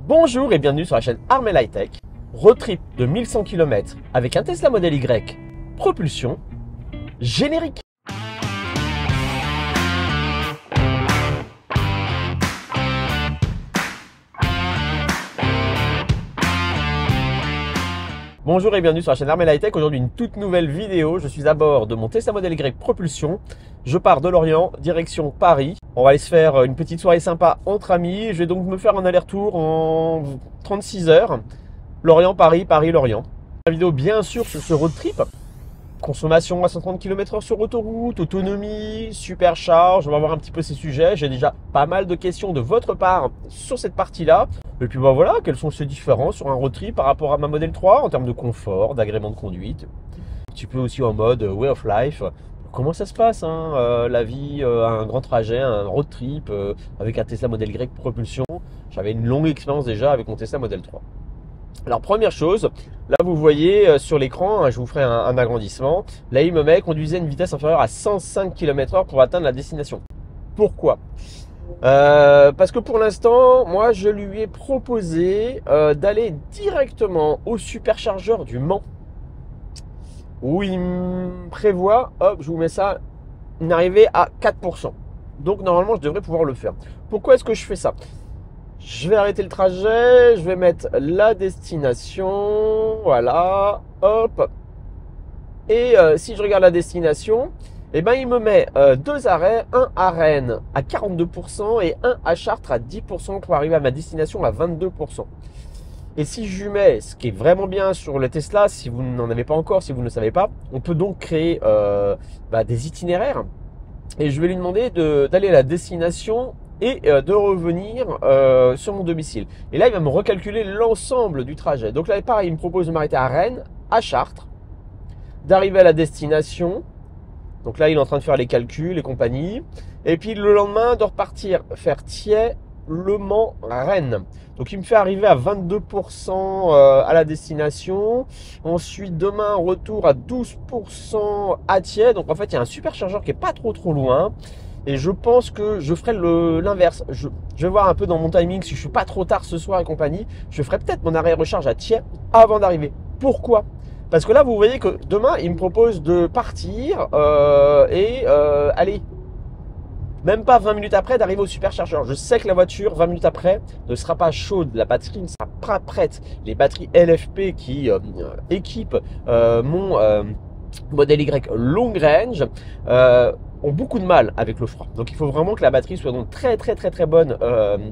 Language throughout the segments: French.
Bonjour et bienvenue sur la chaîne Armel High Tech. Road trip de 1100 km avec un Tesla Model Y, propulsion, générique. Bonjour et bienvenue sur la chaîne Armel High Tech. Aujourd'hui une toute nouvelle vidéo. Je suis à bord de mon Tesla Model Y propulsion. Je pars de Lorient, direction Paris. On va aller se faire une petite soirée sympa entre amis. Je vais donc me faire un aller-retour en 36 heures. Lorient, Paris, Paris, Lorient. La vidéo bien sûr sur ce road trip. Consommation à 130 km/h sur autoroute, autonomie, supercharge. On va voir un petit peu ces sujets. J'ai déjà pas mal de questions de votre part sur cette partie-là. Et puis voilà, quels sont ces différences sur un road trip par rapport à ma Model 3 en termes de confort, d'agrément de conduite. Un petit peu aussi en mode way of life. Comment ça se passe la vie, un grand trajet, un road trip avec un Tesla Model Y propulsion. J'avais une longue expérience déjà avec mon Tesla Model 3. Alors première chose, là vous voyez sur l'écran, je vous ferai un agrandissement. Là il me met conduisez à une vitesse inférieure à 105 km/h pour atteindre la destination. Pourquoi ? Parce que pour l'instant, moi je lui ai proposé d'aller directement au superchargeur du Mans. Où il me prévoit, hop, je vous mets ça, une arrivée à 4%. Donc normalement je devrais pouvoir le faire. Pourquoi est-ce que je fais ça ? Je vais arrêter le trajet, je vais mettre la destination, voilà, hop. Et si je regarde la destination, eh ben, il me met deux arrêts, un à Rennes à 42% et un à Chartres à 10% pour arriver à ma destination à 22%. Et si je lui mets, ce qui est vraiment bien sur le Tesla, si vous n'en avez pas encore, si vous ne le savez pas, on peut donc créer des itinéraires. Et je vais lui demander d'aller à la destination et de revenir sur mon domicile. Et là, il va me recalculer l'ensemble du trajet. Donc là, pareil, il me propose de m'arrêter à Rennes, à Chartres, d'arriver à la destination. Donc là, il est en train de faire les calculs et compagnie. Et puis le lendemain, de repartir faire Thiais, Le Mans, Rennes. Donc il me fait arriver à 22% à la destination. Ensuite, demain, retour à 12% à Thiais. Donc en fait, il y a un superchargeur qui est pas trop loin. Et je pense que je ferai l'inverse. Je vais voir un peu dans mon timing si je suis pas trop tard ce soir et compagnie. Je ferai peut-être mon arrêt recharge à Thiais avant d'arriver. Pourquoi ? Parce que là, vous voyez que demain, il me propose de partir allez, même pas 20 minutes après, d'arriver au superchargeur. Je sais que la voiture, 20 minutes après, ne sera pas chaude. La batterie ne sera pas prête. Les batteries LFP qui équipent mon Model Y long range ont beaucoup de mal avec le froid. Donc il faut vraiment que la batterie soit dans très bonne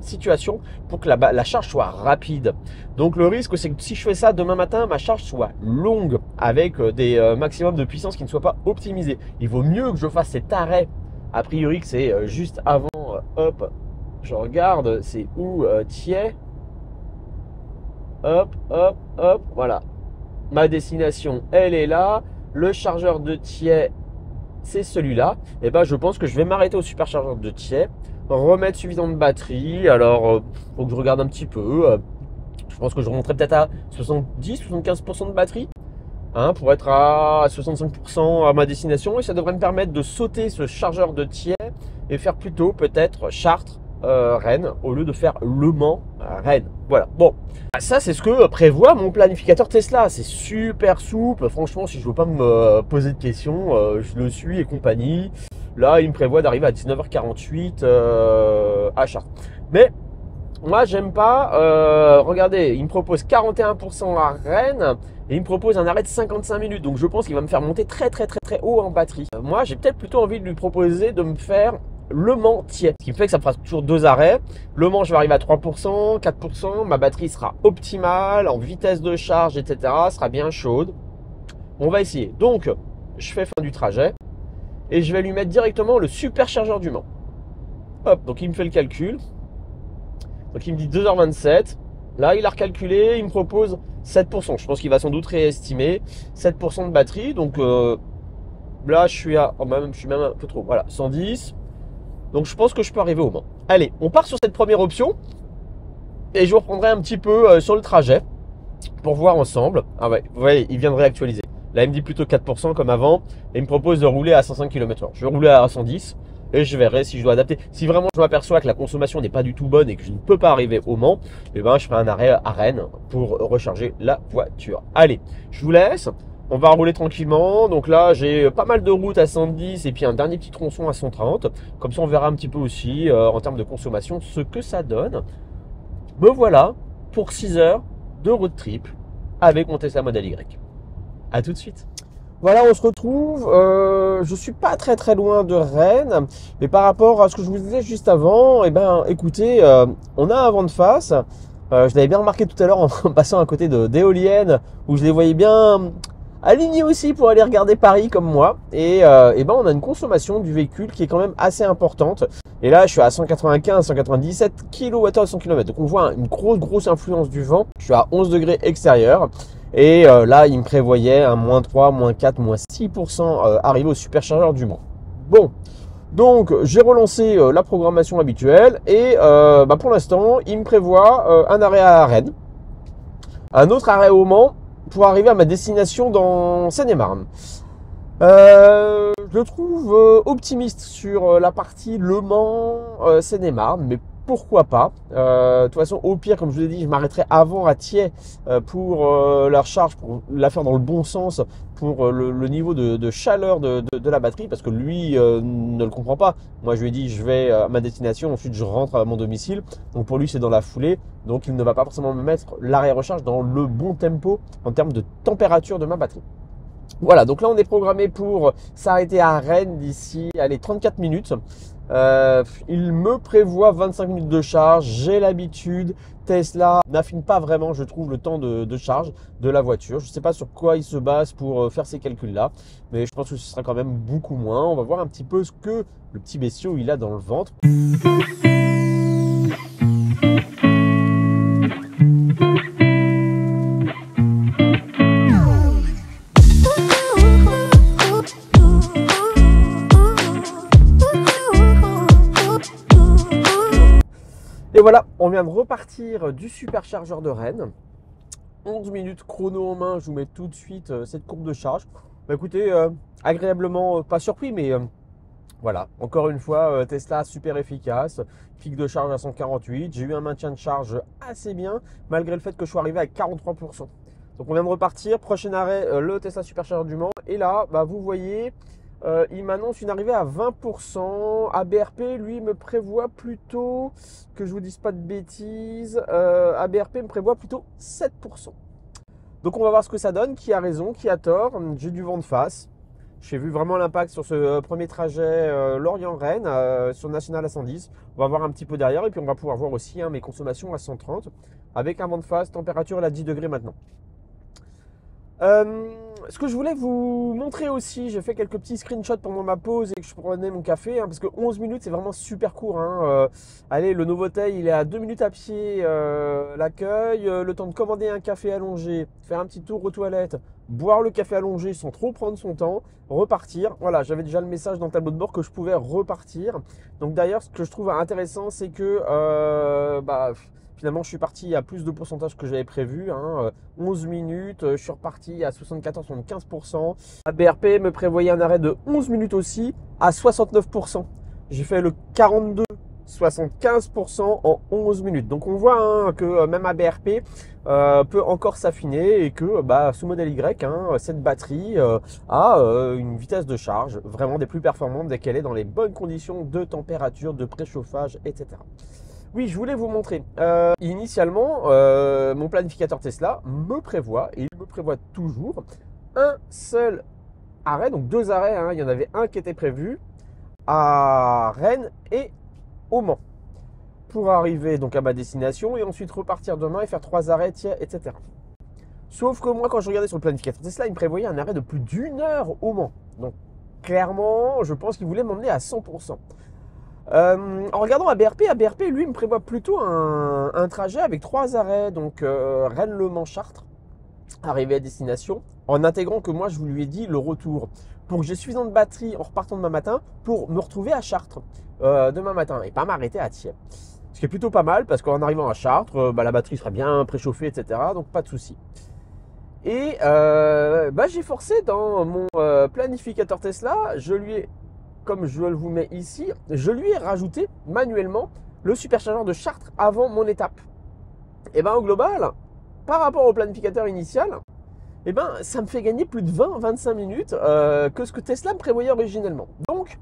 situation pour que la charge soit rapide. Donc le risque, c'est que si je fais ça demain matin, ma charge soit longue avec des maximums de puissance qui ne soient pas optimisés. Il vaut mieux que je fasse cet arrêt. A priori que c'est juste avant, hop, je regarde, c'est où Thiais, hop, voilà. Ma destination, elle est là. Le chargeur de Thiais, c'est celui-là. Et ben, je pense que je vais m'arrêter au superchargeur de Thiais, remettre suffisamment de batterie. Alors, faut que je regarde un petit peu. Je pense que je remonterai peut-être à 70-75% de batterie. Pour être à 65% à ma destination, et ça devrait me permettre de sauter ce chargeur de Thiais et faire plutôt peut-être Chartres, Rennes, au lieu de faire Le Mans, Rennes. Voilà, bon, ça c'est ce que prévoit mon planificateur Tesla. C'est super souple, franchement, si je veux pas me poser de questions, je le suis et compagnie. Là, il me prévoit d'arriver à 19h48 à Chartres. Mais moi, j'aime pas. Regardez, il me propose 41% à Rennes et il me propose un arrêt de 55 minutes. Donc, je pense qu'il va me faire monter très haut en batterie. Moi, j'ai peut-être plutôt envie de lui proposer de me faire Le Mans Thiais. Ce qui me fait que ça me fera toujours deux arrêts. Le Mans, je vais arriver à 3%, 4%. Ma batterie sera optimale en vitesse de charge, etc. Sera bien chaude. On va essayer. Donc, je fais fin du trajet et je vais lui mettre directement le superchargeur du Mans. Hop, donc il me fait le calcul. Donc il me dit 2h27. Là, il a recalculé, il me propose 7%. Je pense qu'il va sans doute réestimer 7% de batterie. Donc là, je suis même un peu trop. Voilà, 110. Donc je pense que je peux arriver au Mans. Allez, on part sur cette première option. Et je vous reprendrai un petit peu sur le trajet pour voir ensemble. Ah ouais, vous voyez, il vient de réactualiser. Là, il me dit plutôt 4% comme avant. Et il me propose de rouler à 105 km/h. Je vais rouler à 110. et je verrai si je dois adapter. Si vraiment je m'aperçois que la consommation n'est pas du tout bonne et que je ne peux pas arriver au Mans, eh ben, je ferai un arrêt à Rennes pour recharger la voiture. Allez, je vous laisse. On va rouler tranquillement. Donc là, j'ai pas mal de routes à 110 et puis un dernier petit tronçon à 130. Comme ça, on verra un petit peu aussi en termes de consommation ce que ça donne. Me voilà pour 6 heures de road trip avec mon Tesla Model Y. À tout de suite. Voilà, on se retrouve. Je suis pas très loin de Rennes, mais par rapport à ce que je vous disais juste avant, eh ben, écoutez, on a un vent de face. Je l'avais bien remarqué tout à l'heure en passant à côté d'éoliennes où je les voyais bien alignés aussi pour aller regarder Paris comme moi. Et ben, on a une consommation du véhicule qui est quand même assez importante. Et là, je suis à 195, 197 kWh à 100 km. Donc on voit une grosse influence du vent. Je suis à 11 degrés extérieur. Et là, il me prévoyait un -3, -4, -6% arrivé au superchargeur du Mans. Bon, donc j'ai relancé la programmation habituelle et bah, pour l'instant, il me prévoit un arrêt à Rennes, un autre arrêt au Mans pour arriver à ma destination dans Seine-et-Marne. Je le trouve optimiste sur la partie Le Mans, Seine-et-Marne, mais pourquoi pas. De toute façon, au pire, comme je vous l'ai dit, je m'arrêterai avant à Thiais pour la recharge, pour la faire dans le bon sens, pour le niveau de chaleur de la batterie, parce que lui ne le comprend pas. Moi, je lui ai dit, je vais à ma destination, ensuite je rentre à mon domicile. Donc pour lui, c'est dans la foulée. Donc il ne va pas forcément me mettre l'arrêt recharge dans le bon tempo en termes de température de ma batterie. Voilà, donc là on est programmé pour s'arrêter à Rennes d'ici 34 minutes. Il me prévoit 25 minutes de charge, j'ai l'habitude. Tesla n'affine pas vraiment, je trouve, le temps de charge de la voiture. Je ne sais pas sur quoi il se base pour faire ces calculs-là, mais je pense que ce sera quand même beaucoup moins. On va voir un petit peu ce que le petit bestiau il a dans le ventre. Et voilà, on vient de repartir du superchargeur de Rennes. 11 minutes chrono en main, je vous mets tout de suite cette courbe de charge. Bah, écoutez, agréablement pas surpris, mais voilà, encore une fois, Tesla super efficace. Pic de charge à 148. J'ai eu un maintien de charge assez bien, malgré le fait que je sois arrivé à 43%. Donc on vient de repartir. Prochain arrêt, le Tesla superchargeur du Mans. Et là, bah, vous voyez, il m'annonce une arrivée à 20%. ABRP, lui, me prévoit plutôt, que je vous dise pas de bêtises, ABRP me prévoit plutôt 7%. Donc on va voir ce que ça donne, qui a raison, qui a tort. J'ai du vent de face. J'ai vu vraiment l'impact sur ce premier trajet Lorient-Rennes sur National à 110. On va voir un petit peu derrière et puis on va pouvoir voir aussi mes consommations à 130 avec un vent de face, température à 10 degrés maintenant. Ce que je voulais vous montrer aussi, j'ai fait quelques petits screenshots pendant ma pause et que je prenais mon café, parce que 11 minutes c'est vraiment super court. Allez, le Novotel il est à 2 minutes à pied l'accueil, le temps de commander un café allongé, faire un petit tour aux toilettes, boire le café allongé sans trop prendre son temps, repartir. Voilà, j'avais déjà le message dans le tableau de bord que je pouvais repartir. Donc d'ailleurs, ce que je trouve intéressant, c'est que finalement, je suis parti à plus de pourcentage que j'avais prévu. 11 minutes, je suis reparti à 74-75%. ABRP me prévoyait un arrêt de 11 minutes aussi à 69%. J'ai fait le 42-75% en 11 minutes. Donc on voit que même ABRP peut encore s'affiner et que ce modèle Y, cette batterie a une vitesse de charge vraiment des plus performantes dès qu'elle est dans les bonnes conditions de température, de préchauffage, etc. Oui, je voulais vous montrer. Initialement, mon planificateur Tesla me prévoit, et il me prévoit toujours, un seul arrêt, donc 2 arrêts. Il y en avait un qui était prévu à Rennes et au Mans pour arriver donc à ma destination et ensuite repartir demain et faire 3 arrêts, etc. Sauf que moi, quand je regardais sur le planificateur Tesla, il me prévoyait un arrêt de plus d'1 heure au Mans. Donc clairement, je pense qu'il voulait m'emmener à 100%. En regardant ABRP, lui me prévoit plutôt un trajet avec 3 arrêts, donc Rennes-Le Mans-Chartres, arrivé à destination, en intégrant que moi je vous lui ai dit le retour, pour que j'ai suffisamment de batterie en repartant demain matin pour me retrouver à Chartres demain matin et pas m'arrêter à Thiers. Ce qui est plutôt pas mal parce qu'en arrivant à Chartres, la batterie sera bien préchauffée, etc. Donc pas de souci. Et j'ai forcé dans mon planificateur Tesla, je lui ai comme je vous le mets ici, je lui ai rajouté manuellement le superchargeur de Chartres avant mon étape. Et ben au global, par rapport au planificateur initial, et ben ça me fait gagner plus de 20-25 minutes que ce que Tesla me prévoyait originellement. Donc,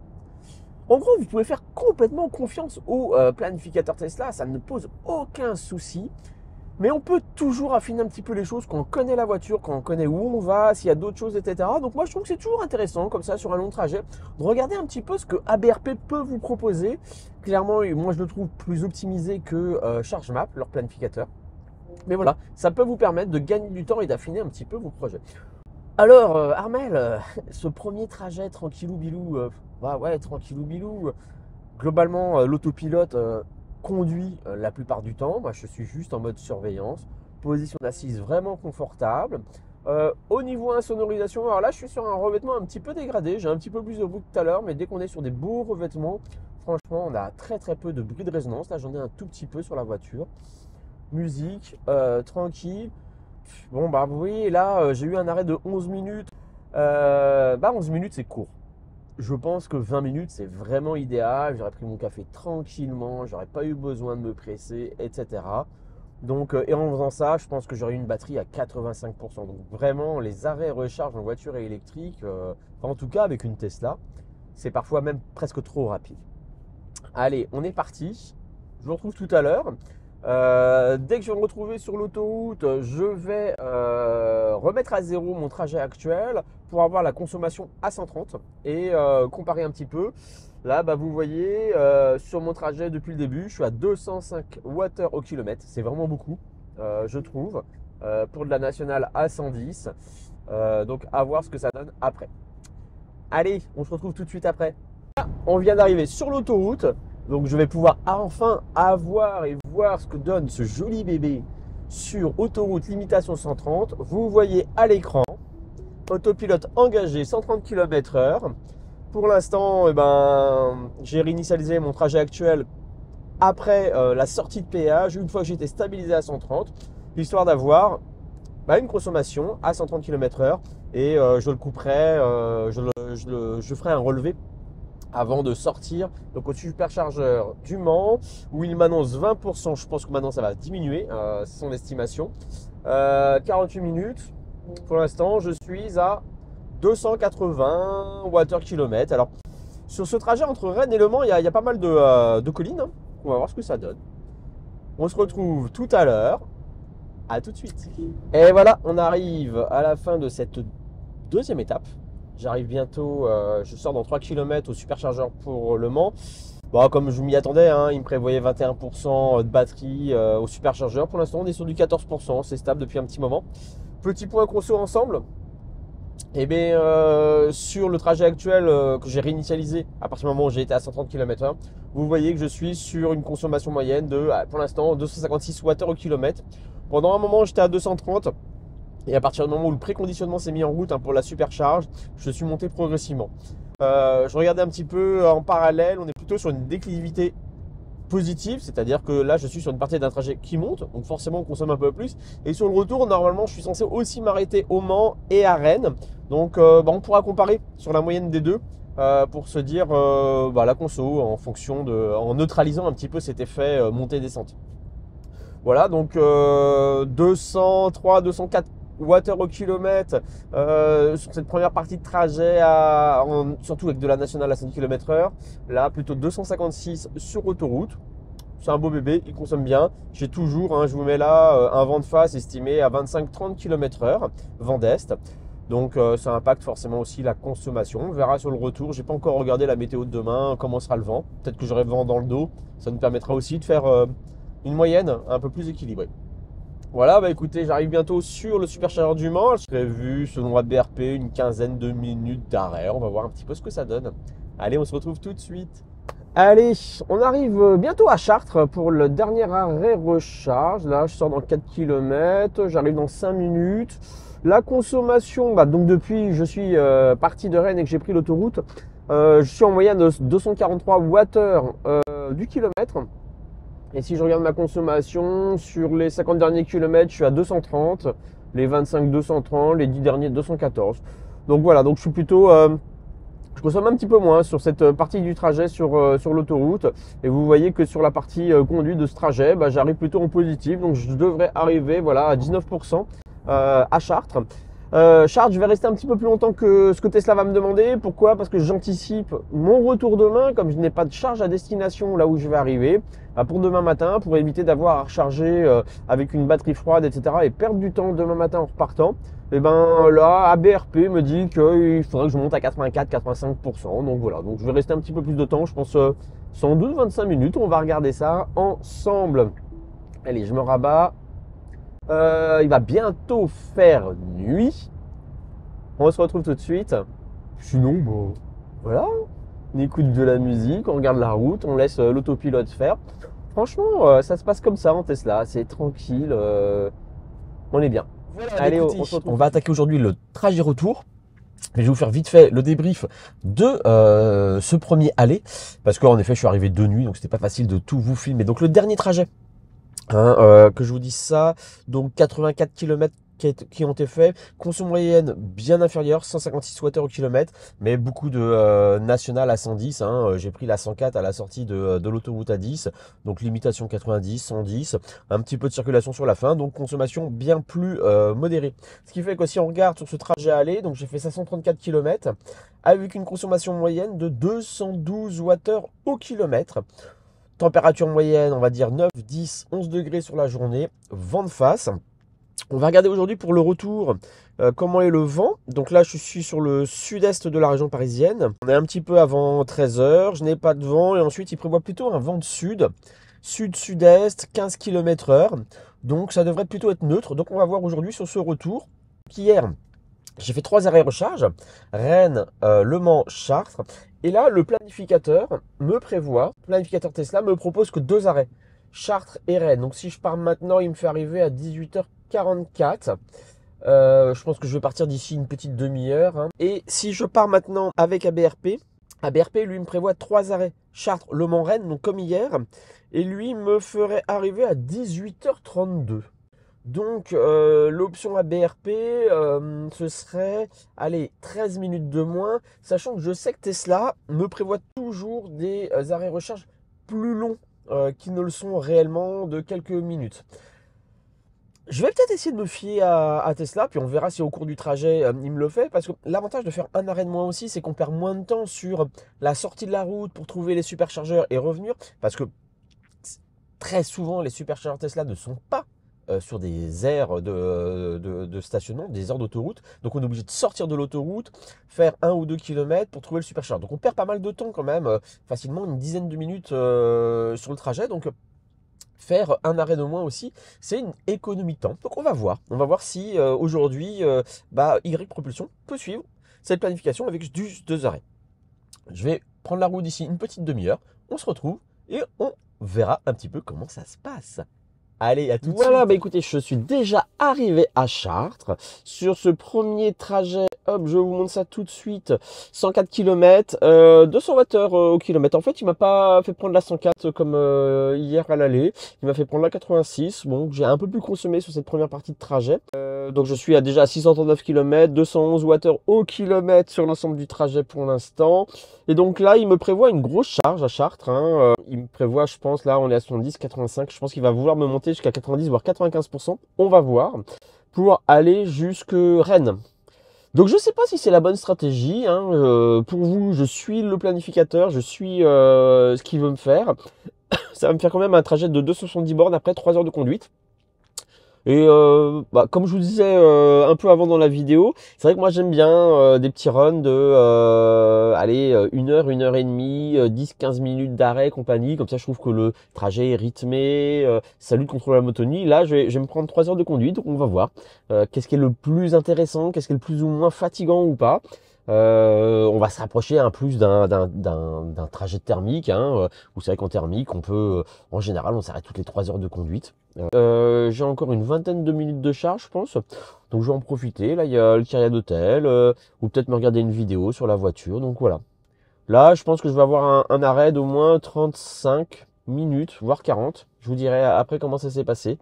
en gros, vous pouvez faire complètement confiance au planificateur Tesla, ça ne pose aucun souci. Mais on peut toujours affiner un petit peu les choses quand on connaît la voiture, quand on connaît où on va, s'il y a d'autres choses, etc. Donc moi, je trouve que c'est toujours intéressant, comme ça, sur un long trajet, de regarder un petit peu ce que ABRP peut vous proposer. Clairement, moi, je le trouve plus optimisé que ChargeMap, leur planificateur. Mais voilà, ça peut vous permettre de gagner du temps et d'affiner un petit peu vos projets. Alors, Armel, ce premier trajet tranquillou bilou, bah ouais, tranquillou bilou. Globalement, l'autopilote conduit la plupart du temps. Moi, je suis juste en mode surveillance. Position d'assise vraiment confortable. Au niveau insonorisation, alors là, je suis sur un revêtement un petit peu dégradé. J'ai un petit peu plus de bruit que tout à l'heure, mais dès qu'on est sur des beaux revêtements, franchement, on a très très peu de bruit de résonance. Là, j'en ai un tout petit peu sur la voiture. Musique, tranquille. Bon, bah vous voyez, là, j'ai eu un arrêt de 11 minutes. 11 minutes, c'est court. Je pense que 20 minutes, c'est vraiment idéal. J'aurais pris mon café tranquillement, j'aurais pas eu besoin de me presser, etc. Donc, et en faisant ça, je pense que j'aurais eu une batterie à 85%. Donc, vraiment, les arrêts recharge en voiture électrique, en tout cas avec une Tesla, c'est parfois même presque trop rapide. Allez, on est parti. Je vous retrouve tout à l'heure. Dès que je vais me retrouver sur l'autoroute, je vais remettre à zéro mon trajet actuel pour avoir la consommation à 130 et comparer un petit peu. Là, bah, vous voyez, sur mon trajet depuis le début, je suis à 205 Wh au kilomètre. C'est vraiment beaucoup, je trouve, pour de la nationale à 110. Donc, à voir ce que ça donne après. Allez, on se retrouve tout de suite après. On vient d'arriver sur l'autoroute. Donc je vais pouvoir enfin avoir et voir ce que donne ce joli bébé sur autoroute limitation 130. Vous voyez à l'écran, autopilote engagé 130 km/h. Pour l'instant, j'ai réinitialisé mon trajet actuel après la sortie de péage, une fois que j'étais stabilisé à 130, histoire d'avoir une consommation à 130 km/h. Et je le couperai, je ferai un relevé avant de sortir donc au superchargeur du Mans où il m'annonce 20%. Je pense que maintenant ça va diminuer, c'est son estimation. 48 minutes. Pour l'instant, je suis à 280 Wh/km. Alors, sur ce trajet entre Rennes et Le Mans, il y a pas mal de collines. Hein. On va voir ce que ça donne. On se retrouve tout à l'heure. À tout de suite. Et voilà, on arrive à la fin de cette deuxième étape. J'arrive bientôt, je sors dans 3 km au superchargeur pour Le Mans. Bon, comme je m'y attendais, hein, il me prévoyait 21% de batterie au superchargeur. Pour l'instant, on est sur du 14%, c'est stable depuis un petit moment. Petit point conso ensemble. Et bien, sur le trajet actuel que j'ai réinitialisé à partir du moment où j'ai été à 130 km/h, vous voyez que je suis sur une consommation moyenne de, pour l'instant, 256 Wh au kilomètre. Pendant un moment, j'étais à 230. Et à partir du moment où le préconditionnement s'est mis en route pour la supercharge, je suis monté progressivement. Je regardais un petit peu en parallèle, on est plutôt sur une déclivité positive, c'est-à-dire que là je suis sur une partie d'un trajet qui monte, donc forcément on consomme un peu plus. Et sur le retour, normalement je suis censé aussi m'arrêter au Mans et à Rennes. Donc on pourra comparer sur la moyenne des deux pour se dire la conso en fonction en neutralisant un petit peu cet effet montée-descente. Voilà, donc 203, 204 Wh au kilomètre sur cette première partie de trajet, surtout avec de la nationale à 110 km/h. Là, plutôt 256 sur autoroute. C'est un beau bébé, il consomme bien. J'ai toujours, je vous mets là, un vent de face estimé à 25-30 km/h, vent d'est. Donc ça impacte forcément aussi la consommation. On verra sur le retour. J'ai pas encore regardé la météo de demain, comment sera le vent. Peut-être que j'aurai le vent dans le dos. Ça nous permettra aussi de faire une moyenne un peu plus équilibrée. Voilà, écoutez, j'arrive bientôt sur le superchargeur du Mans. Je prévu, selon ABRP, une quinzaine de minutes d'arrêt. On va voir un petit peu ce que ça donne. Allez, on se retrouve tout de suite. Allez, on arrive bientôt à Chartres pour le dernier arrêt recharge. Là, je sors dans 4 km. J'arrive dans 5 minutes. La consommation, donc depuis je suis parti de Rennes et que j'ai pris l'autoroute, je suis en moyenne de 243 Wh du kilomètre. Et si je regarde ma consommation, sur les 50 derniers kilomètres, je suis à 230, les 25 230, les 10 derniers 214. Donc voilà, donc je suis plutôt je consomme un petit peu moins sur cette partie du trajet sur l'autoroute. Et vous voyez que sur la partie conduite de ce trajet, bah, j'arrive plutôt en positif. Donc je devrais arriver voilà, à 19% à Chartres. Chartres, je vais rester un petit peu plus longtemps que ce que Tesla va me demander. Pourquoi? Parce que j'anticipe mon retour demain, comme je n'ai pas de charge à destination là où je vais arriver, pour demain matin, pour éviter d'avoir à recharger avec une batterie froide, etc. et perdre du temps demain matin en repartant. Et ben là, ABRP me dit qu'il faudrait que je monte à 84-85%. Donc voilà, donc je vais rester un petit peu plus de temps, je pense sans doute 25 minutes. On va regarder ça ensemble. Allez, je me rabats. Il va bientôt faire nuit. On se retrouve tout de suite. Sinon, bon, voilà. On écoute de la musique, on regarde la route, on laisse l'autopilote faire. Franchement, ça se passe comme ça en Tesla. C'est tranquille. On est bien. Voilà, allez, écoutez, on va attaquer aujourd'hui le trajet retour. Je vais vous faire vite fait le débrief de ce premier aller. Parce qu'en effet, je suis arrivé de nuit, donc c'était pas facile de tout vous filmer. Donc le dernier trajet. Que je vous dise ça, donc 84 km qui ont été faits, conso moyenne bien inférieure, 156 Wh au kilomètre, mais beaucoup de national à 110, j'ai pris la 104 à la sortie de l'autoroute à 10, donc limitation 90, 110, un petit peu de circulation sur la fin, donc consommation bien plus modérée. Ce qui fait que si on regarde sur ce trajet aller, donc j'ai fait 534 km avec une consommation moyenne de 212 Wh au kilomètre. Température moyenne, on va dire 9, 10, 11 degrés sur la journée, vent de face. On va regarder aujourd'hui pour le retour comment est le vent. Donc là, je suis sur le sud-est de la région parisienne. On est un petit peu avant 13 h, je n'ai pas de vent et ensuite il prévoit plutôt un vent de sud, sud-sud-est, 15 km/h. Donc ça devrait plutôt être neutre. Donc on va voir aujourd'hui sur ce retour qu'hier, j'ai fait 3 arrêts recharge, Rennes, Le Mans, Chartres. Et là, le planificateur planificateur Tesla me propose que 2 arrêts, Chartres et Rennes. Donc si je pars maintenant, il me fait arriver à 18h44. Je pense que je vais partir d'ici une petite demi-heure. Et si je pars maintenant avec ABRP, lui me prévoit 3 arrêts, Chartres, Le Mans, Rennes, donc comme hier. Et lui me ferait arriver à 18h32. Donc l'option ABRP, ce serait, allez, 13 minutes de moins, sachant que je sais que Tesla me prévoit toujours des arrêts recharge plus longs qui ne le sont réellement de quelques minutes. Je vais peut-être essayer de me fier à Tesla, puis on verra si au cours du trajet il me le fait, parce que l'avantage de faire un arrêt de moins aussi, c'est qu'on perd moins de temps sur la sortie de la route pour trouver les superchargeurs et revenir, parce que très souvent les superchargeurs Tesla ne sont pas sur des aires de stationnement, des aires d'autoroute. Donc on est obligé de sortir de l'autoroute, faire 1 ou 2 km pour trouver le superchargeur. Donc on perd pas mal de temps quand même, facilement une dizaine de minutes sur le trajet. Donc faire un arrêt de moins aussi, c'est une économie de temps. Donc on va voir si aujourd'hui Y Propulsion peut suivre cette planification avec juste 2 arrêts. Je vais prendre la route d'ici une petite demi-heure, on se retrouve et on verra un petit peu comment ça se passe. Allez, à tout de suite. Voilà, écoutez, je suis déjà arrivé à Chartres. Sur ce premier trajet, hop, je vous montre ça tout de suite. 104 km, 200 Wh au kilomètre. En fait, il m'a pas fait prendre la 104 comme hier à l'aller. Il m'a fait prendre la 86. Bon, j'ai un peu plus consommé sur cette première partie de trajet. Donc je suis déjà à 639 km, 211 Wh au kilomètre sur l'ensemble du trajet pour l'instant. Et donc là, il me prévoit une grosse charge à Chartres. Il me prévoit, je pense, là, on est à 70, 85. Je pense qu'il va vouloir me monter jusqu'à 90, voire 95%. On va voir. Pour aller jusque Rennes. Donc je ne sais pas si c'est la bonne stratégie. Pour vous, je suis le planificateur. Je suis ce qu'il veut me faire. Ça va me faire quand même un trajet de 270 bornes après 3 heures de conduite. Et comme je vous disais un peu avant dans la vidéo, c'est vrai que moi j'aime bien des petits runs de 1 heure, 1 heure et demie, 10-15 minutes d'arrêt, compagnie. Comme ça je trouve que le trajet est rythmé, ça lutte contre la monotonie. Là je vais me prendre 3 heures de conduite, donc on va voir qu'est-ce qui est le plus intéressant, qu'est-ce qui est le plus ou moins fatigant ou pas. On va se rapprocher plus d'un trajet thermique, où c'est vrai qu'en thermique, on peut, en général, on s'arrête toutes les 3 heures de conduite. J'ai encore une vingtaine de minutes de charge, je pense. Donc je vais en profiter. Là, il y a le Kyria d'hôtel, ou peut-être me regarder une vidéo sur la voiture. Donc voilà. Là, je pense que je vais avoir un arrêt d'au moins 35 minutes, voire 40. Je vous dirai après comment ça s'est passé.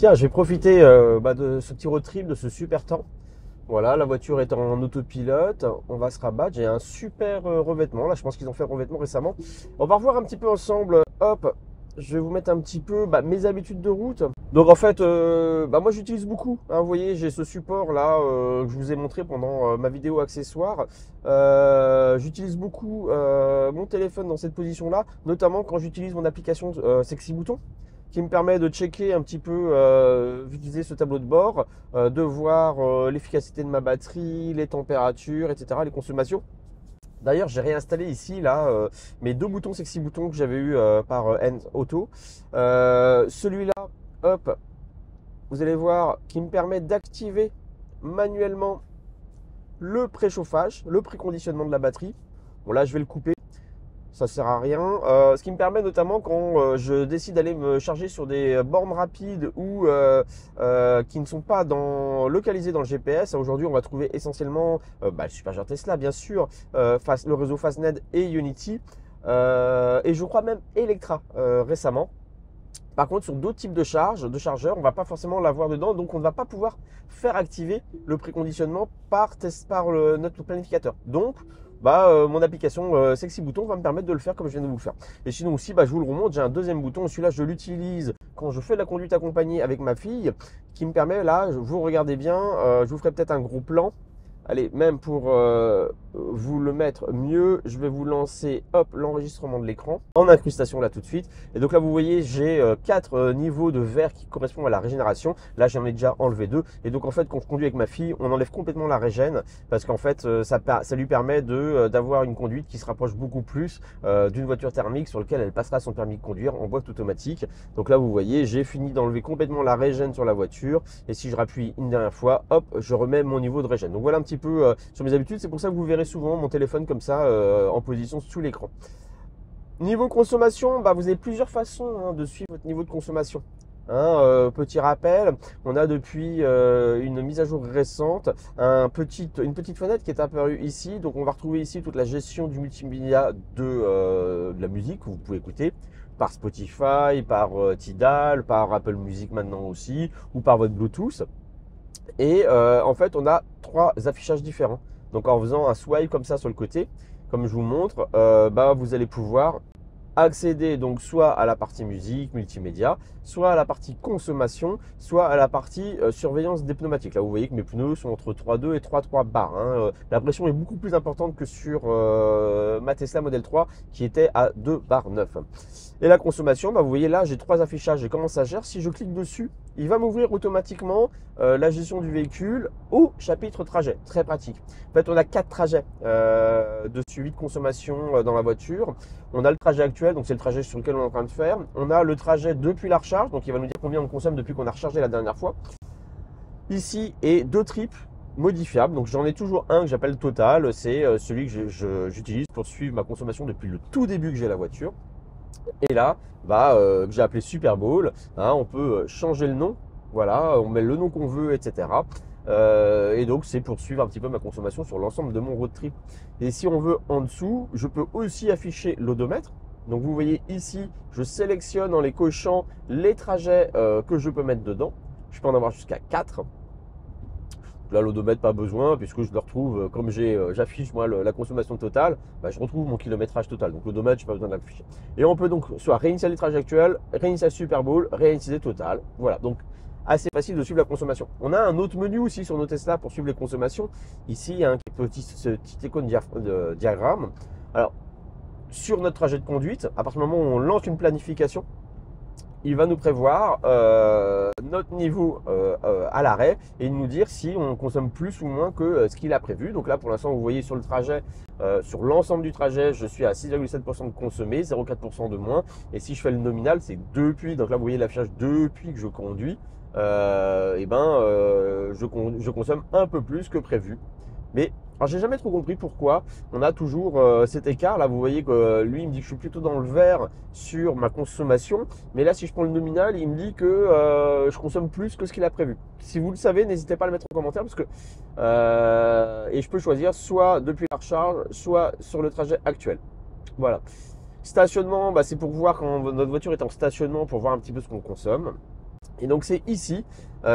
Tiens, je vais profiter de ce petit road trip, de ce super temps. Voilà, la voiture est en autopilote, on va se rabattre. J'ai un super revêtement, là je pense qu'ils ont fait le revêtement récemment. On va revoir un petit peu ensemble, hop, je vais vous mettre un petit peu mes habitudes de route. Donc en fait, moi j'utilise beaucoup, hein, vous voyez, j'ai ce support là que je vous ai montré pendant ma vidéo accessoire. J'utilise beaucoup mon téléphone dans cette position là, notamment quand j'utilise mon application Sexy Bouton, qui me permet de checker un petit peu, d'utiliser ce tableau de bord, de voir l'efficacité de ma batterie, les températures, etc., les consommations. D'ailleurs, j'ai réinstallé ici là mes deux boutons Sexy Bouton que j'avais eu par End Auto. Celui-là, hop, vous allez voir, qui me permet d'activer manuellement le préchauffage, le préconditionnement de la batterie. Bon là, je vais le couper. Ça sert à rien. Ce qui me permet notamment quand je décide d'aller me charger sur des bornes rapides ou qui ne sont pas localisées dans le GPS. Aujourd'hui, on va trouver essentiellement le superchargeur Tesla, bien sûr, le réseau Fastned et Unity, et je crois même Electra récemment. Par contre, sur d'autres types de chargeurs, on ne va pas forcément l'avoir dedans, donc on ne va pas pouvoir faire activer le préconditionnement par notre planificateur. Donc, mon application Sexy Bouton va me permettre de le faire comme je viens de vous le faire. Et sinon aussi, je vous le remonte, j'ai un deuxième bouton. Celui-là, je l'utilise quand je fais de la conduite accompagnée avec ma fille, qui me permet, là, vous regardez bien, je vous ferai peut-être un gros plan. Allez, même pour vous le mettre mieux, je vais vous lancer l'enregistrement de l'écran en incrustation là tout de suite. Et donc là, vous voyez, j'ai 4 niveaux de vert qui correspondent à la régénération. Là, j'en ai déjà enlevé 2. Et donc en fait, quand je conduis avec ma fille, on enlève complètement la régène parce qu'en fait, ça lui permet d'avoir une conduite qui se rapproche beaucoup plus d'une voiture thermique sur laquelle elle passera son permis de conduire en boîte automatique. Donc là, vous voyez, j'ai fini d'enlever complètement la régène sur la voiture. Et si je rappuie une dernière fois, hop, je remets mon niveau de régène. Donc voilà un petit peu sur mes habitudes. C'est pour ça que vous verrez souvent mon téléphone comme ça en position sous l'écran. Niveau consommation, vous avez plusieurs façons de suivre votre niveau de consommation. Petit rappel, on a depuis une mise à jour récente une petite fenêtre qui est apparue ici. Donc on va retrouver ici toute la gestion du multimédia de la musique que vous pouvez écouter par Spotify, par Tidal, par Apple Music maintenant aussi, ou par votre Bluetooth. Et en fait, on a 3 affichages différents. Donc en faisant un swipe comme ça sur le côté, comme je vous montre, vous allez pouvoir accéder donc soit à la partie musique, multimédia, soit à la partie consommation, soit à la partie surveillance des pneumatiques. Là, vous voyez que mes pneus sont entre 3,2 et 3,3 bars. La pression est beaucoup plus importante que sur ma Tesla Model 3 qui était à 2 bars 9. Et la consommation, vous voyez là, j'ai 3 affichages et comment ça gère. Si je clique dessus, il va m'ouvrir automatiquement la gestion du véhicule au chapitre trajet. Très pratique. En fait, on a 4 trajets de suivi de consommation dans la voiture. On a le trajet actuel, donc c'est le trajet sur lequel on est en train de faire. On a le trajet depuis la recharge, donc il va nous dire combien on consomme depuis qu'on a rechargé la dernière fois. Ici, et 2 trips modifiables. Donc j'en ai toujours un que j'appelle Total. C'est celui que j'utilise pour suivre ma consommation depuis le tout début que j'ai la voiture. Et là, que j'ai appelé Super Bowl, on peut changer le nom, voilà, on met le nom qu'on veut, etc. Et donc c'est pour suivre un petit peu ma consommation sur l'ensemble de mon road trip. Et si on veut en dessous, je peux aussi afficher l'odomètre. Donc vous voyez ici, je sélectionne en les cochant les trajets que je peux mettre dedans. Je peux en avoir jusqu'à 4. Là, l'odomètre, pas besoin, puisque je le retrouve, comme j'affiche moi la consommation totale, je retrouve mon kilométrage total. Donc l'odomètre, je n'ai pas besoin de l'afficher. Et on peut donc soit réinitialiser les trajets actuels, réinitialiser Super Bowl, réinitialiser total. Voilà, donc assez facile de suivre la consommation. On a un autre menu aussi sur nos Tesla pour suivre les consommations. Ici, il y a ce petit icône de diagramme. Alors, sur notre trajet de conduite, à partir du moment où on lance une planification, il va nous prévoir notre niveau à l'arrêt et nous dire si on consomme plus ou moins que ce qu'il a prévu. Donc là, pour l'instant, vous voyez sur le trajet, sur l'ensemble du trajet, je suis à 6,7% de consommé, 0,4% de moins. Et si je fais le nominal, c'est depuis. Donc là, vous voyez l'affichage depuis que je conduis. Je consomme un peu plus que prévu. Mais alors, j'ai jamais trop compris pourquoi on a toujours cet écart. Là, vous voyez que lui, il me dit que je suis plutôt dans le vert sur ma consommation. Mais là, si je prends le nominal, il me dit que je consomme plus que ce qu'il a prévu. Si vous le savez, n'hésitez pas à le mettre en commentaire parce que et je peux choisir soit depuis la recharge, soit sur le trajet actuel. Voilà. Stationnement, c'est pour voir quand notre voiture est en stationnement pour voir un petit peu ce qu'on consomme. Et donc c'est ici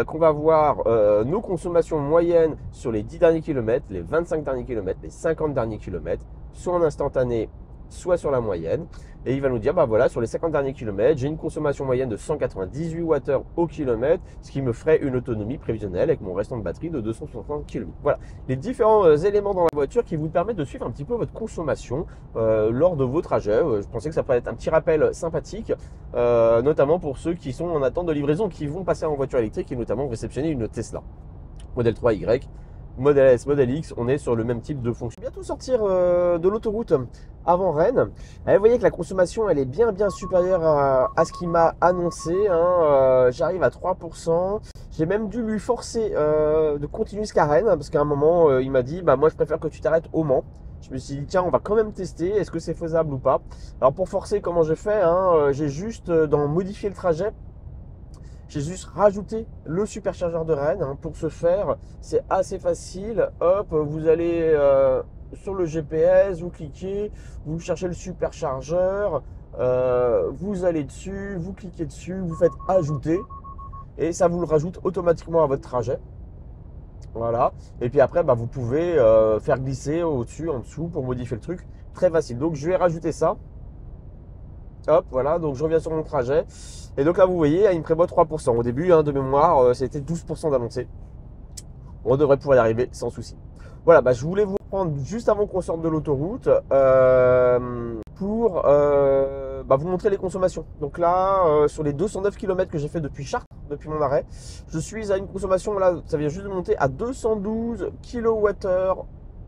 qu'on va voir nos consommations moyennes sur les 10 derniers kilomètres, les 25 derniers kilomètres, les 50 derniers kilomètres, soit en instantané, soit sur la moyenne. Et il va nous dire, bah voilà, sur les 50 derniers kilomètres, j'ai une consommation moyenne de 198 Wh au kilomètre, ce qui me ferait une autonomie prévisionnelle avec mon restant de batterie de 260 km. Voilà, les différents éléments dans la voiture qui vous permettent de suivre un petit peu votre consommation lors de vos trajets. Je pensais que ça pourrait être un petit rappel sympathique, notamment pour ceux qui sont en attente de livraison, qui vont passer en voiture électrique et notamment réceptionner une Tesla Model 3Y. Model S, Model X, on est sur le même type de fonction. Bientôt sortir de l'autoroute avant Rennes. Vous voyez que la consommation, elle est bien supérieure à ce qu'il m'a annoncé. J'arrive à 3%. J'ai même dû lui forcer de continuer jusqu'à Rennes parce qu'à un moment, il m'a dit, bah moi je préfère que tu t'arrêtes au Mans. Je me suis dit, tiens, on va quand même tester, est-ce que c'est faisable ou pas. Alors pour forcer, comment j'ai fait, j'ai juste dans modifier le trajet. J'ai juste rajouté le superchargeur de Rennes. Pour ce faire, c'est assez facile. Hop, vous allez sur le GPS, vous cliquez, vous cherchez le superchargeur, vous allez dessus, vous cliquez dessus, vous faites ajouter et ça vous le rajoute automatiquement à votre trajet. Voilà. Et puis après, bah, vous pouvez faire glisser au-dessus, en dessous pour modifier le truc. Très facile. Donc je vais rajouter ça. Hop, voilà, donc je reviens sur mon trajet. Et donc là, vous voyez, il me prévoit 3%. Au début, de mémoire, c'était 12% d'annoncé. On devrait pouvoir y arriver sans souci. Voilà, bah, je voulais vous prendre juste avant qu'on sorte de l'autoroute pour vous montrer les consommations. Donc là, sur les 209 km que j'ai fait depuis Chartres, depuis mon arrêt, je suis à une consommation, là, ça vient juste de monter à 212 kWh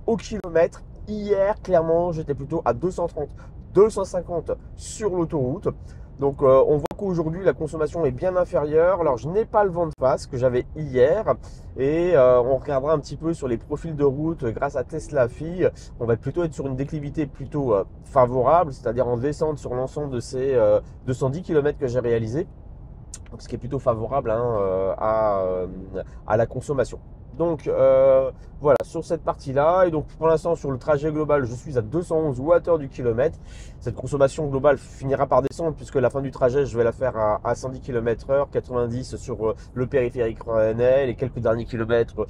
au kilomètre. Hier, clairement, j'étais plutôt à 230. 250 sur l'autoroute. Donc on voit qu'aujourd'hui la consommation est bien inférieure. Alors je n'ai pas le vent de face que j'avais hier et on regardera un petit peu sur les profils de route grâce à Tesla Fi. On va plutôt être sur une déclivité plutôt favorable, c'est-à-dire en descente sur l'ensemble de ces 210 km que j'ai réalisé, ce qui est plutôt favorable à la consommation. Donc voilà, sur cette partie-là, et donc pour l'instant sur le trajet global, je suis à 211 Wh du kilomètre. Cette consommation globale finira par descendre puisque la fin du trajet, je vais la faire à 110 km/h, 90 sur le périphérique rennais, les quelques derniers kilomètres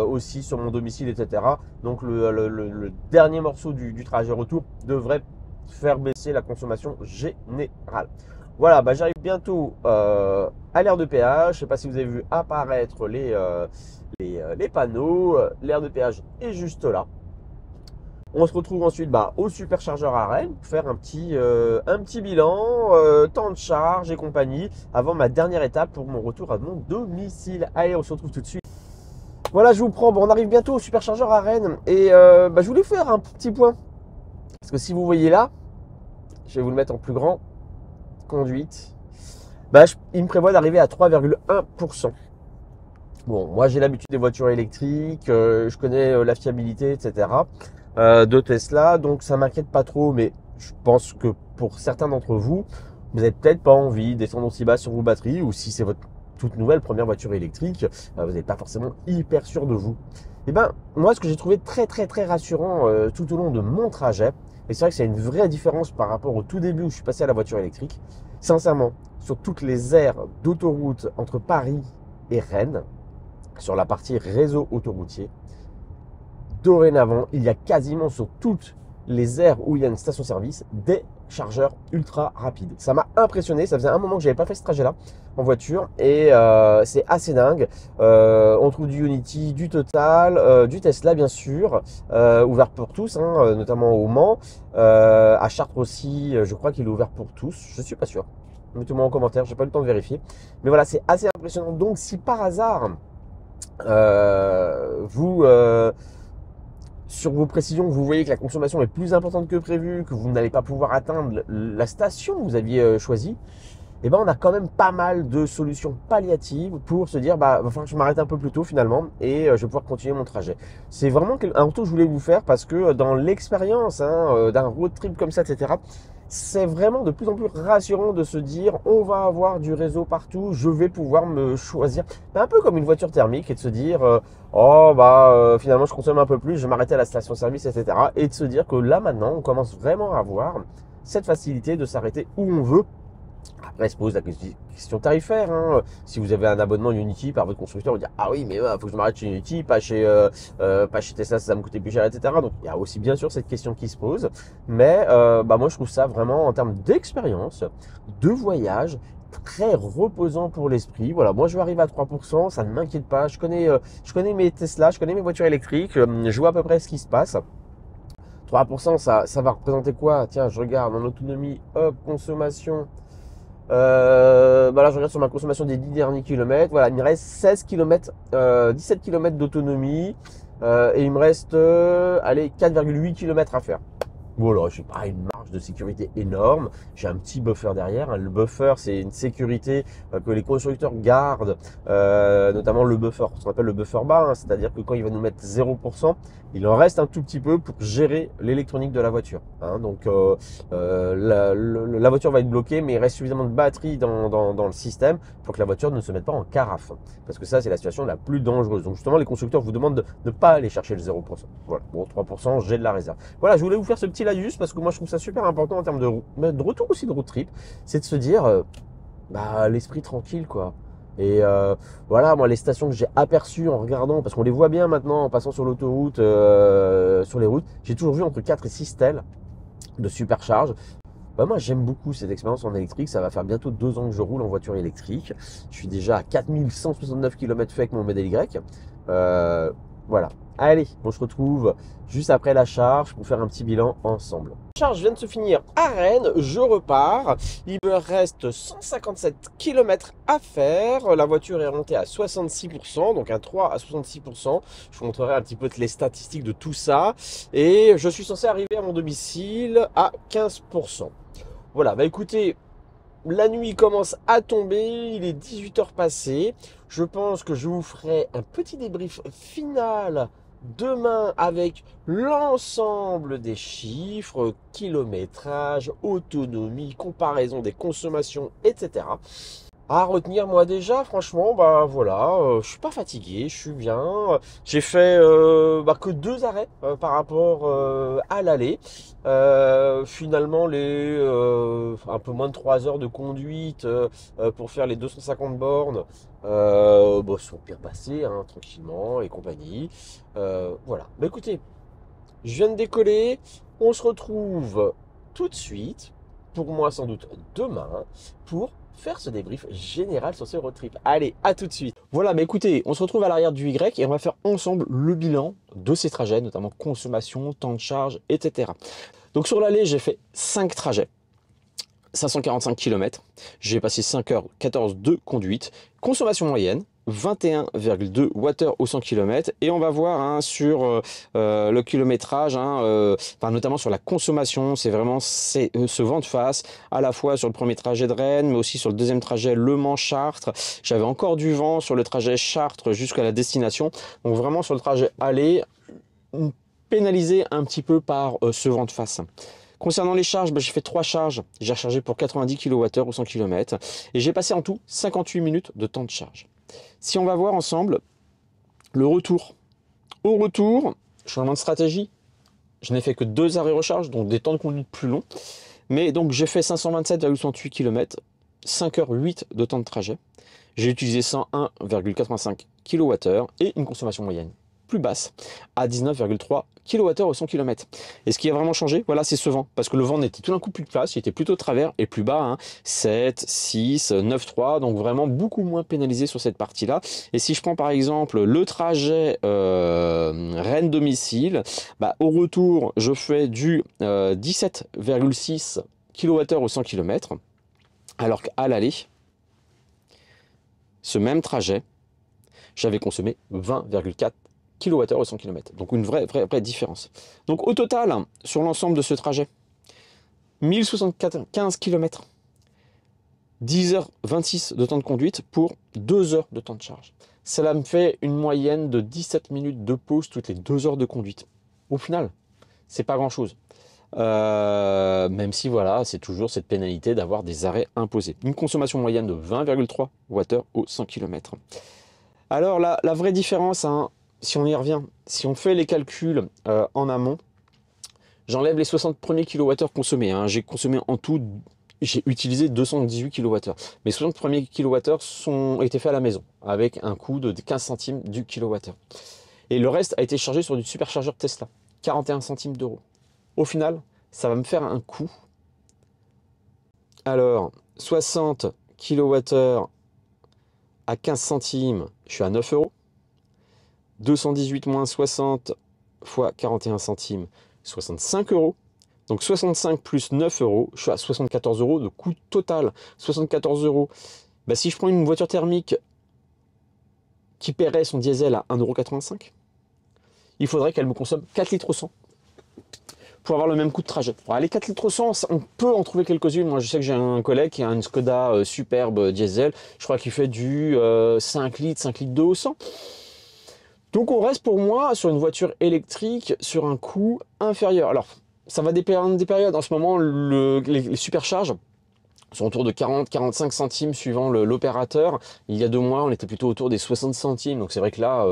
aussi sur mon domicile, etc. Donc le dernier morceau du trajet retour devrait faire baisser la consommation générale. Voilà, bah j'arrive bientôt à l'aire de péage. Je ne sais pas si vous avez vu apparaître les panneaux. L'aire de péage est juste là. On se retrouve ensuite au superchargeur à Rennes pour faire un petit bilan, temps de charge et compagnie avant ma dernière étape pour mon retour à mon domicile. Allez, on se retrouve tout de suite. Voilà, je vous prends. Bon, on arrive bientôt au superchargeur à Rennes et je voulais faire un petit point. Parce que si vous voyez là, je vais vous le mettre en plus grand. Conduite, il me prévoit d'arriver à 3,1%. Bon, moi j'ai l'habitude des voitures électriques, je connais la fiabilité, etc. De Tesla, donc ça m'inquiète pas trop, mais je pense que pour certains d'entre vous, vous n'avez peut-être pas envie de descendre aussi bas sur vos batteries, ou si c'est votre toute nouvelle première voiture électrique, vous n'êtes pas forcément hyper sûr de vous. Et moi ce que j'ai trouvé très rassurant tout au long de mon trajet, et c'est vrai que c'est une vraie différence par rapport au tout début où je suis passé à la voiture électrique. Sincèrement, sur toutes les aires d'autoroute entre Paris et Rennes, sur la partie réseau autoroutier, dorénavant, il y a quasiment sur toutes les aires où il y a une station-service des chargeurs ultra rapides. Ça m'a impressionné, ça faisait un moment que j'avais pas fait ce trajet-là en voiture et c'est assez dingue. On trouve du Unity, du Total, du Tesla bien sûr, ouvert pour tous, notamment au Mans. À Chartres aussi, je crois qu'il est ouvert pour tous, je suis pas sûr. Mettez-moi en commentaire, j'ai pas eu le temps de vérifier. Mais voilà, c'est assez impressionnant. Donc si par hasard, sur vos précisions, vous voyez que la consommation est plus importante que prévu, que vous n'allez pas pouvoir atteindre la station que vous aviez choisie, et on a quand même pas mal de solutions palliatives pour se dire, va falloir que je m'arrête un peu plus tôt finalement et je vais pouvoir continuer mon trajet. C'est vraiment un retour que je voulais vous faire parce que dans l'expérience d'un road trip comme ça, etc., c'est vraiment de plus en plus rassurant de se dire on va avoir du réseau partout, je vais pouvoir me choisir. C'est un peu comme une voiture thermique et de se dire finalement je consomme un peu plus, je vais m'arrêter à la station-service, etc. Et de se dire que là maintenant on commence vraiment à avoir cette facilité de s'arrêter où on veut Après, se pose la question tarifaire, hein. Si vous avez un abonnement Unity par votre constructeur, vous dites ah oui, mais il faut que je m'arrête chez Unity, pas chez Tesla, ça va me coûter plus cher, etc. Donc il y a aussi bien sûr cette question qui se pose. Mais bah, moi, je trouve ça vraiment en termes d'expérience, de voyage, très reposant pour l'esprit. Voilà, moi je vais arriver à 3%, ça ne m'inquiète pas. Je connais mes Tesla, je connais mes voitures électriques, je vois à peu près ce qui se passe. 3%, ça va représenter quoi? Tiens, je regarde en autonomie, hop, consommation. Bah là, je regarde sur ma consommation des 10 derniers kilomètres. Voilà, il me reste 16 km, 17 km d'autonomie. Et il me reste, allez, 4,8 km à faire. Voilà, j'ai pas une marge de sécurité énorme. J'ai un petit buffer derrière, hein. Le buffer, c'est une sécurité que les constructeurs gardent, notamment le buffer, ce qu'on appelle le buffer bas, hein. C'est-à-dire que quand il va nous mettre 0%, il en reste un tout petit peu pour gérer l'électronique de la voiture, hein. Donc, la voiture va être bloquée, mais il reste suffisamment de batterie dans le système pour que la voiture ne se mette pas en carafe. Parce que ça, c'est la situation la plus dangereuse. Donc, justement, les constructeurs vous demandent de ne pas aller chercher le 0%. Voilà, bon, 3%, j'ai de la réserve. Voilà, je voulais vous faire ce petit laïus parce que moi, je trouve ça super important en termes de retour aussi de road trip. C'est de se dire, bah, l'esprit tranquille, quoi. Et voilà, moi, les stations que j'ai aperçues en regardant, parce qu'on les voit bien maintenant en passant sur l'autoroute, sur les routes, j'ai toujours vu entre 4 et 6 stèles de supercharge. Bah moi j'aime beaucoup cette expérience en électrique, ça va faire bientôt 2 ans que je roule en voiture électrique. Je suis déjà à 4169 km fait avec mon modèle Y. Voilà. Allez, on se retrouve juste après la charge pour faire un petit bilan ensemble. La charge vient de se finir à Rennes, je repars. Il me reste 157 km à faire. La voiture est remontée à 66%, donc un 3 à 66%. Je vous montrerai un petit peu les statistiques de tout ça. Et je suis censé arriver à mon domicile à 15%. Voilà, bah écoutez, la nuit commence à tomber, il est 18h passé. Je pense que je vous ferai un petit débrief final demain avec l'ensemble des chiffres, kilométrage, autonomie, comparaison des consommations, etc. À retenir, moi déjà, franchement, bah voilà, je suis pas fatigué, je suis bien. J'ai fait que 2 arrêts par rapport à l'aller. Finalement, les un peu moins de 3 heures de conduite pour faire les 250 bornes sont bien passées, hein, tranquillement et compagnie. Voilà. Bah écoutez, je viens de décoller. On se retrouve tout de suite, pour moi sans doute demain, pour faire ce débrief général sur ce road trip. Allez, à tout de suite. Voilà, mais écoutez, on se retrouve à l'arrière du Y et on va faire ensemble le bilan de ces trajets, notamment consommation, temps de charge, etc. Donc sur l'aller, j'ai fait 5 trajets. 545 km, j'ai passé 5h14 de conduite, consommation moyenne 21,2 Wh au 100 km, et on va voir hein, sur le kilométrage, notamment sur la consommation, c'est vraiment ce vent de face, à la fois sur le premier trajet de Rennes, mais aussi sur le deuxième trajet Le Mans-Chartres. J'avais encore du vent sur le trajet Chartres jusqu'à la destination, donc vraiment sur le trajet aller, pénalisé un petit peu par ce vent de face. Concernant les charges, j'ai fait 3 charges. J'ai rechargé pour 90 kWh au 100 km et j'ai passé en tout 58 minutes de temps de charge. Si on va voir ensemble le retour. Au retour, changement de stratégie. Je n'ai fait que 2 arrêts recharge, donc des temps de conduite plus longs. Mais donc j'ai fait 527,68 km, 5h08 de temps de trajet. J'ai utilisé 101,85 kWh et une consommation moyenne plus basse à 19,3 kWh au 100 km. Et ce qui a vraiment changé, voilà, c'est ce vent. Parce que le vent n'était tout d'un coup plus de place, il était plutôt de travers et plus bas, hein, 7, 6, 9, 3, donc vraiment beaucoup moins pénalisé sur cette partie-là. Et si je prends par exemple le trajet Rennes-domicile, au retour, je fais du 17,6 kWh au 100 km, alors qu'à l'aller, ce même trajet, j'avais consommé 20,4 kWh au 100 km. Donc une vraie différence. Donc au total, sur l'ensemble de ce trajet, 1075 km, 10h26 de temps de conduite pour 2 heures de temps de charge. Cela me fait une moyenne de 17 minutes de pause toutes les 2 heures de conduite. Au final, c'est pas grand chose. Même si voilà, c'est toujours cette pénalité d'avoir des arrêts imposés. Une consommation moyenne de 20,3 Wh au 100 km. Alors la vraie différence, hein, si on y revient, si on fait les calculs en amont, j'enlève les 60 premiers kWh consommés. Hein. J'ai consommé en tout j'ai utilisé 218 kWh. Mes 60 premiers kWh ont été faits à la maison, avec un coût de 15 centimes du kWh. Et le reste a été chargé sur du superchargeur Tesla, 41 centimes d'euros. Au final, ça va me faire un coût. Alors, 60 kWh à 15 centimes, je suis à 9 euros. 218 moins 60 fois 41 centimes, 65 euros. Donc 65 plus 9 euros, je suis à 74 euros de coût total. 74 euros. Bah, si je prends une voiture thermique qui paierait son diesel à 1,85 €, il faudrait qu'elle me consomme 4 litres 100 pour avoir le même coût de trajet. Alors, les 4 litres 100, on peut en trouver quelques-unes. Moi, je sais que j'ai un collègue qui a une Skoda superbe diesel. Je crois qu'il fait du 5 litres 2 au 100. Donc, on reste pour moi sur une voiture électrique sur un coût inférieur. Alors, ça va dépendre des périodes. En ce moment, les supercharges sont autour de 40-45 centimes suivant l'opérateur. Il y a 2 mois, on était plutôt autour des 60 centimes. Donc c'est vrai que là,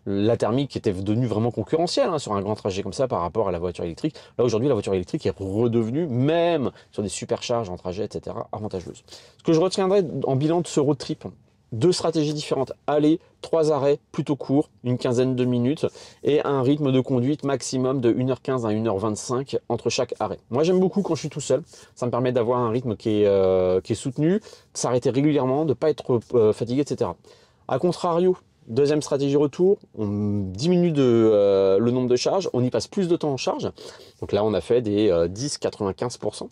la thermique était devenue vraiment concurrentielle sur un grand trajet comme ça par rapport à la voiture électrique. Là aujourd'hui, la voiture électrique est redevenue, même sur des supercharges en trajet, etc., avantageuse. Ce que je retiendrai en bilan de ce road trip, 2 stratégies différentes. Aller, 3 arrêts plutôt courts, une quinzaine de minutes, et un rythme de conduite maximum de 1h15 à 1h25 entre chaque arrêt. Moi, j'aime beaucoup quand je suis tout seul. Ça me permet d'avoir un rythme qui est soutenu, de s'arrêter régulièrement, de ne pas être fatigué, etc. A contrario, deuxième stratégie retour, on diminue le nombre de charges, on y passe plus de temps en charge. Donc là, on a fait des 10-95%,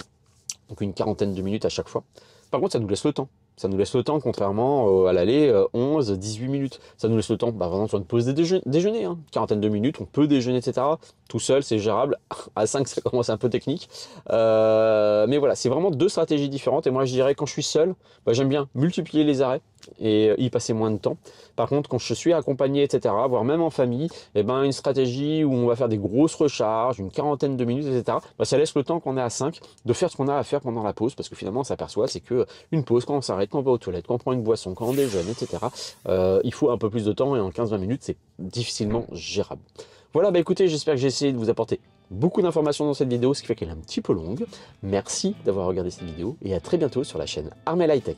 donc une quarantaine de minutes à chaque fois. Par contre, ça nous laisse le temps. Ça nous laisse le temps, contrairement à l'aller, 11-18 minutes. Ça nous laisse le temps, par exemple, sur une pause déjeuner, quarantaine de minutes, on peut déjeuner, etc. Tout seul, c'est gérable. À 5, ça commence un peu technique. Mais voilà, c'est vraiment 2 stratégies différentes. Et moi, je dirais, quand je suis seul, j'aime bien multiplier les arrêts et y passer moins de temps. Par contre, quand je suis accompagné, etc., voire même en famille, une stratégie où on va faire des grosses recharges, une quarantaine de minutes, etc., ça laisse le temps qu'on est à 5 de faire ce qu'on a à faire pendant la pause, parce que finalement, on s'aperçoit, c'est que une pause, quand on s'arrête, quand on va aux toilettes, quand on prend une boisson, quand on déjeune, etc., il faut un peu plus de temps, et en 15-20 minutes, c'est difficilement gérable. Voilà, écoutez, j'espère que j'ai essayé de vous apporter beaucoup d'informations dans cette vidéo, ce qui fait qu'elle est un petit peu longue. Merci d'avoir regardé cette vidéo, et à très bientôt sur la chaîne Armel High Tech.